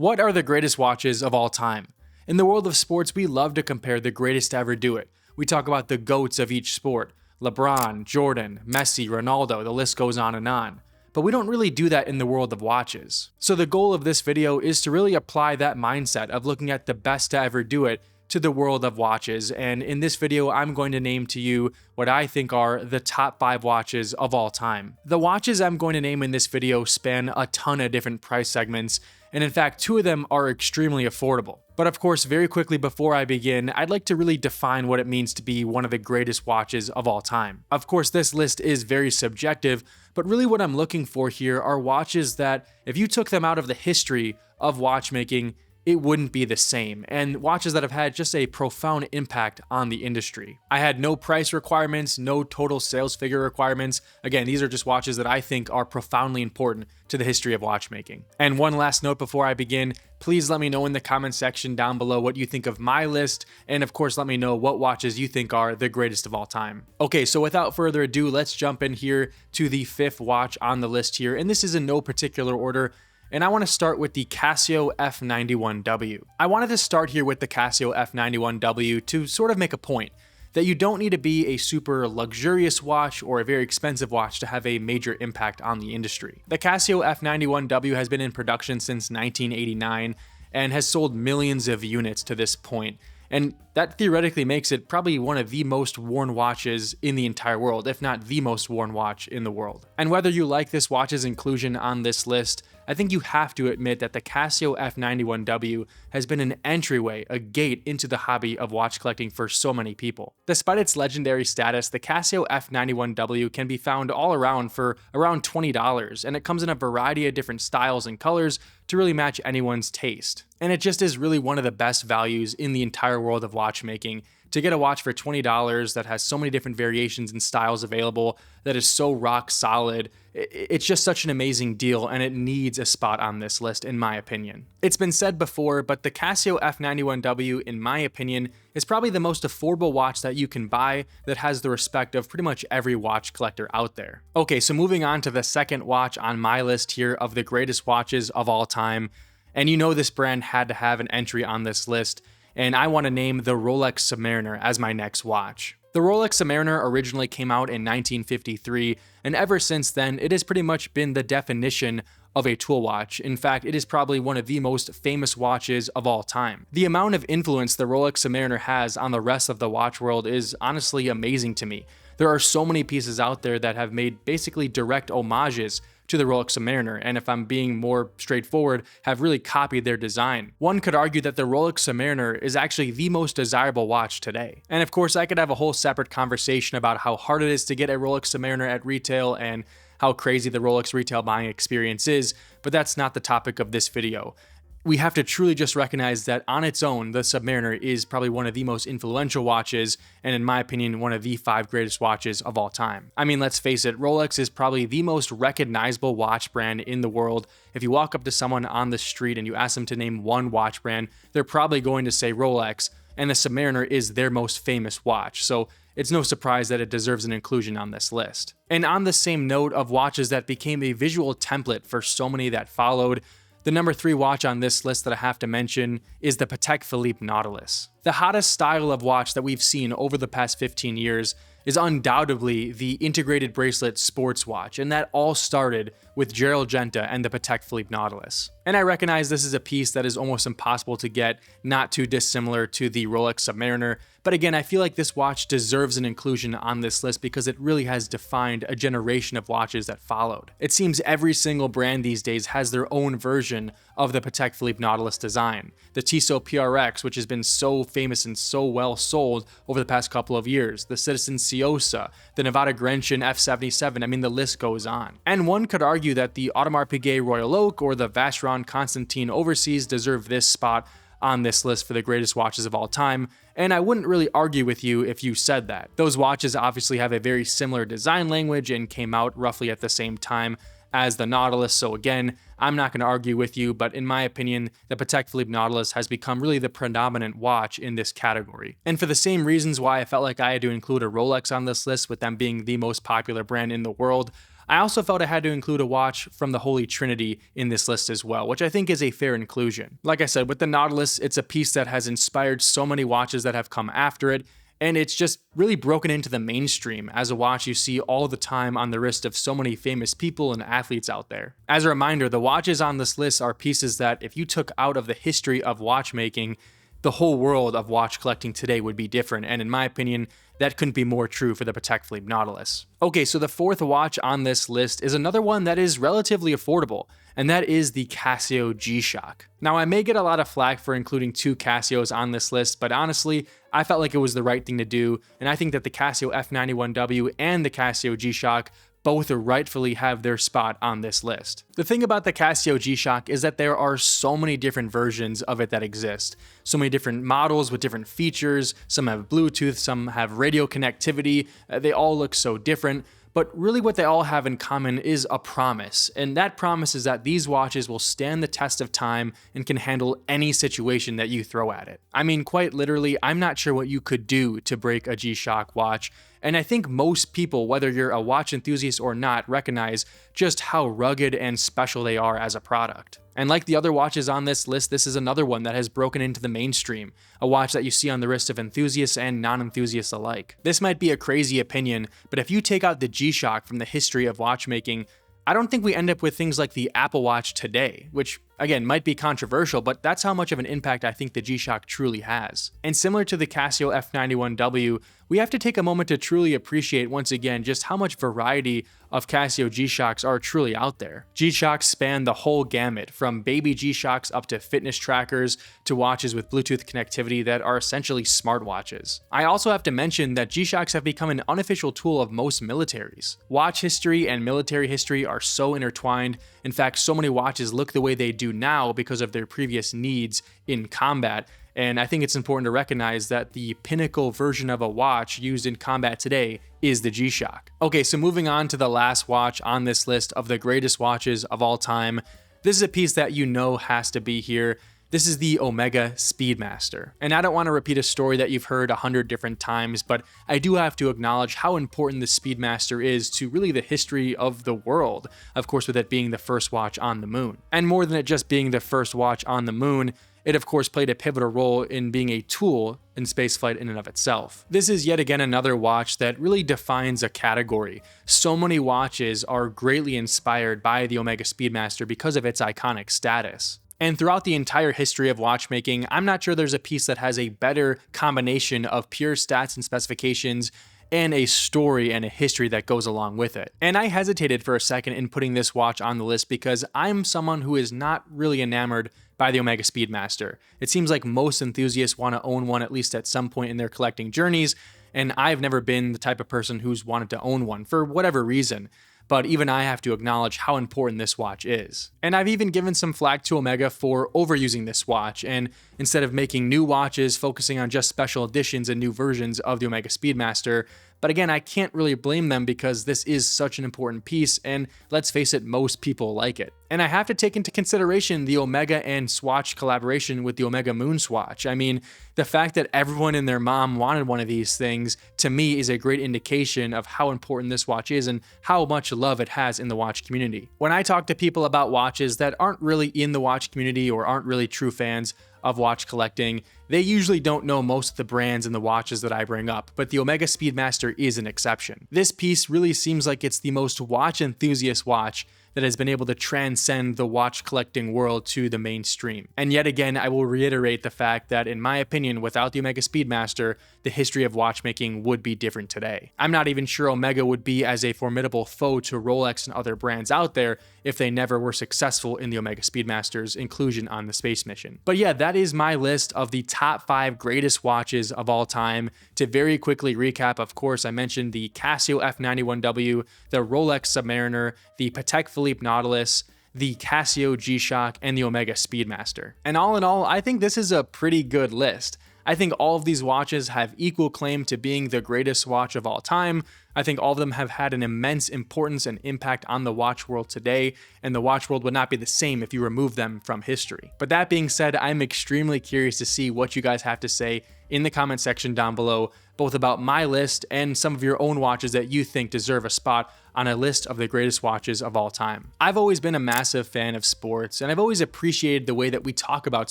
What are the greatest watches of all time? In the world of sports, we love to compare the greatest to ever do it. We talk about the GOATs of each sport. LeBron, Jordan, Messi, Ronaldo, the list goes on and on. But we don't really do that in the world of watches. So the goal of this video is to really apply that mindset of looking at the best to ever do it to the world of watches, and in this video I'm going to name to you what I think are the top 5 watches of all time. The watches I'm going to name in this video span a ton of different price segments, and in fact 2 of them are extremely affordable. But of course, very quickly before I begin, I'd like to really define what it means to be one of the greatest watches of all time. Of course, this list is very subjective, but really what I'm looking for here are watches that, if you took them out of the history of watchmaking, it wouldn't be the same, and watches that have had just a profound impact on the industry. I had no price requirements, no total sales figure requirements. Again, these are just watches that I think are profoundly important to the history of watchmaking. And one last note before I begin, please let me know in the comment section down below what you think of my list, and of course let me know what watches you think are the greatest of all time. Okay, so without further ado, let's jump in here to the 5th watch on the list here, and this is in no particular order. And I want to start with the Casio F-91W. I wanted to start here with the Casio F-91W to sort of make a point that you don't need to be a super luxurious watch or a very expensive watch to have a major impact on the industry. The Casio F-91W has been in production since 1989 and has sold millions of units to this point. And that theoretically makes it probably one of the most worn watches in the entire world, if not the most worn watch in the world. And whether you like this watch's inclusion on this list, I think you have to admit that the Casio F-91W has been an entryway, a gate into the hobby of watch collecting for so many people. Despite its legendary status, the Casio F-91W can be found all around for around $20, and it comes in a variety of different styles and colors to really match anyone's taste. And it just is really one of the best values in the entire world of watchmaking. To get a watch for $20 that has so many different variations and styles available, that is so rock solid, it's just such an amazing deal, and it needs a spot on this list in my opinion. It's been said before, but the Casio F-91W, in my opinion, is probably the most affordable watch that you can buy that has the respect of pretty much every watch collector out there. Okay, so moving on to the second watch on my list here of the greatest watches of all time, and you know this brand had to have an entry on this list, and I want to name the Rolex Submariner as my next watch. The Rolex Submariner originally came out in 1953, and ever since then, it has pretty much been the definition of a tool watch. In fact, it is probably one of the most famous watches of all time. The amount of influence the Rolex Submariner has on the rest of the watch world is honestly amazing to me. There are so many pieces out there that have made basically direct homages to the Rolex Submariner, and if I'm being more straightforward, have really copied their design. One could argue that the Rolex Submariner is actually the most desirable watch today. And of course, I could have a whole separate conversation about how hard it is to get a Rolex Submariner at retail and how crazy the Rolex retail buying experience is, but that's not the topic of this video. We have to truly just recognize that on its own, the Submariner is probably one of the most influential watches, and in my opinion, one of the 5 greatest watches of all time. I mean, let's face it, Rolex is probably the most recognizable watch brand in the world. If you walk up to someone on the street and you ask them to name one watch brand, they're probably going to say Rolex, and the Submariner is their most famous watch, so it's no surprise that it deserves an inclusion on this list. And on the same note of watches that became a visual template for so many that followed, the number 3 watch on this list that I have to mention is the Patek Philippe Nautilus. The hottest style of watch that we've seen over the past 15 years is undoubtedly the integrated bracelet sports watch, and that all started with Gerald Genta and the Patek Philippe Nautilus. And I recognize this is a piece that is almost impossible to get, not too dissimilar to the Rolex Submariner, but again, I feel like this watch deserves an inclusion on this list because it really has defined a generation of watches that followed. It seems every single brand these days has their own version of the Patek Philippe Nautilus design. The Tissot PRX, which has been so famous and so well sold over the past couple of years, the Citizen Ciosa, the Nevada Grenchen F-77, I mean the list goes on. And one could argue that the Audemars Piguet Royal Oak or the Vacheron Constantin Overseas deserve this spot on this list for the greatest watches of all time, and I wouldn't really argue with you if you said that. Those watches obviously have a very similar design language and came out roughly at the same time as the Nautilus, so again, I'm not going to argue with you, but in my opinion, the Patek Philippe Nautilus has become really the predominant watch in this category. And for the same reasons why I felt like I had to include a Rolex on this list, with them being the most popular brand in the world, I also felt I had to include a watch from the Holy Trinity in this list as well, which I think is a fair inclusion. Like I said, with the Nautilus, it's a piece that has inspired so many watches that have come after it, and it's just really broken into the mainstream as a watch you see all the time on the wrist of so many famous people and athletes out there. As a reminder, the watches on this list are pieces that if you took out of the history of watchmaking, the whole world of watch collecting today would be different, and in my opinion, that couldn't be more true for the Patek Philippe Nautilus. Okay, so the fourth watch on this list is another one that is relatively affordable, and that is the Casio G-Shock. Now, I may get a lot of flack for including two Casios on this list, but honestly, I felt like it was the right thing to do, and I think that the Casio F-91W and the Casio G-Shock both rightfully have their spot on this list. The thing about the Casio G-Shock is that there are so many different versions of it that exist. So many different models with different features. Some have Bluetooth, some have radio connectivity. They all look so different. But really what they all have in common is a promise, and that promise is that these watches will stand the test of time and can handle any situation that you throw at it. I mean, quite literally, I'm not sure what you could do to break a G-Shock watch, and I think most people, whether you're a watch enthusiast or not, recognize just how rugged and special they are as a product. And like the other watches on this list, this is another one that has broken into the mainstream, a watch that you see on the wrist of enthusiasts and non-enthusiasts alike. This might be a crazy opinion, but if you take out the G-Shock from the history of watchmaking, I don't think we end up with things like the Apple Watch today, which again might be controversial, but that's how much of an impact I think the G-Shock truly has. And similar to the Casio F-91W, we have to take a moment to truly appreciate once again just how much variety of Casio G-Shocks are truly out there. G-Shocks span the whole gamut, from baby G-Shocks up to fitness trackers to watches with Bluetooth connectivity that are essentially smartwatches. I also have to mention that G-Shocks have become an unofficial tool of most militaries. Watch history and military history are so intertwined. In fact, so many watches look the way they do now because of their previous needs in combat. And I think it's important to recognize that the pinnacle version of a watch used in combat today is the G-Shock. Okay, so moving on to the last watch on this list of the greatest watches of all time. This is a piece that you know has to be here. This is the Omega Speedmaster. And I don't want to repeat a story that you've heard 100 different times, but I do have to acknowledge how important the Speedmaster is to really the history of the world. Of course, with it being the first watch on the moon. And more than it just being the first watch on the moon, it of course played a pivotal role in being a tool in spaceflight in and of itself. This is yet again another watch that really defines a category. So many watches are greatly inspired by the Omega Speedmaster because of its iconic status. And throughout the entire history of watchmaking, I'm not sure there's a piece that has a better combination of pure stats and specifications and a story and a history that goes along with it. And I hesitated for a second in putting this watch on the list because I'm someone who is not really enamored by the Omega Speedmaster. It seems like most enthusiasts want to own one at least at some point in their collecting journeys, and I've never been the type of person who's wanted to own one for whatever reason. But even I have to acknowledge how important this watch is. And I've even given some flack to Omega for overusing this watch, and instead of making new watches focusing on just special editions and new versions of the Omega Speedmaster. But again, I can't really blame them because this is such an important piece, and let's face it, most people like it. And I have to take into consideration the Omega and Swatch collaboration with the Omega Moon Swatch. I mean, the fact that everyone and their mom wanted one of these things, to me, is a great indication of how important this watch is and how much love it has in the watch community. When I talk to people about watches that aren't really in the watch community or aren't really true fans of watch collecting, they usually don't know most of the brands and the watches that I bring up, but the Omega Speedmaster is an exception. This piece really seems like it's the most watch enthusiast watch that has been able to transcend the watch collecting world to the mainstream. And yet again, I will reiterate the fact that in my opinion, without the Omega Speedmaster, the history of watchmaking would be different today. I'm not even sure Omega would be as a formidable foe to Rolex and other brands out there if they never were successful in the Omega Speedmaster's inclusion on the space mission. But yeah, that is my list of the top 5 greatest watches of all time. To very quickly recap, of course, I mentioned the Casio F-91W, the Rolex Submariner, the Patek Philippe Nautilus, the Casio G-Shock, and the Omega Speedmaster. And all in all, I think this is a pretty good list. I think all of these watches have equal claim to being the greatest watch of all time. I think all of them have had an immense importance and impact on the watch world today, and the watch world would not be the same if you remove them from history. But that being said, I'm extremely curious to see what you guys have to say in the comment section down below, both about my list and some of your own watches that you think deserve a spot on a list of the greatest watches of all time. I've always been a massive fan of sports, and I've always appreciated the way that we talk about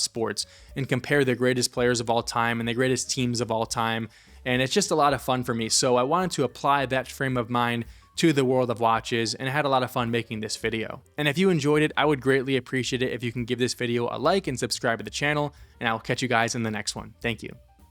sports and compare the greatest players of all time and the greatest teams of all time, and it's just a lot of fun for me. So I wanted to apply that frame of mind to the world of watches, and I had a lot of fun making this video. And if you enjoyed it, I would greatly appreciate it if you can give this video a like and subscribe to the channel, and I'll catch you guys in the next one. Thank you.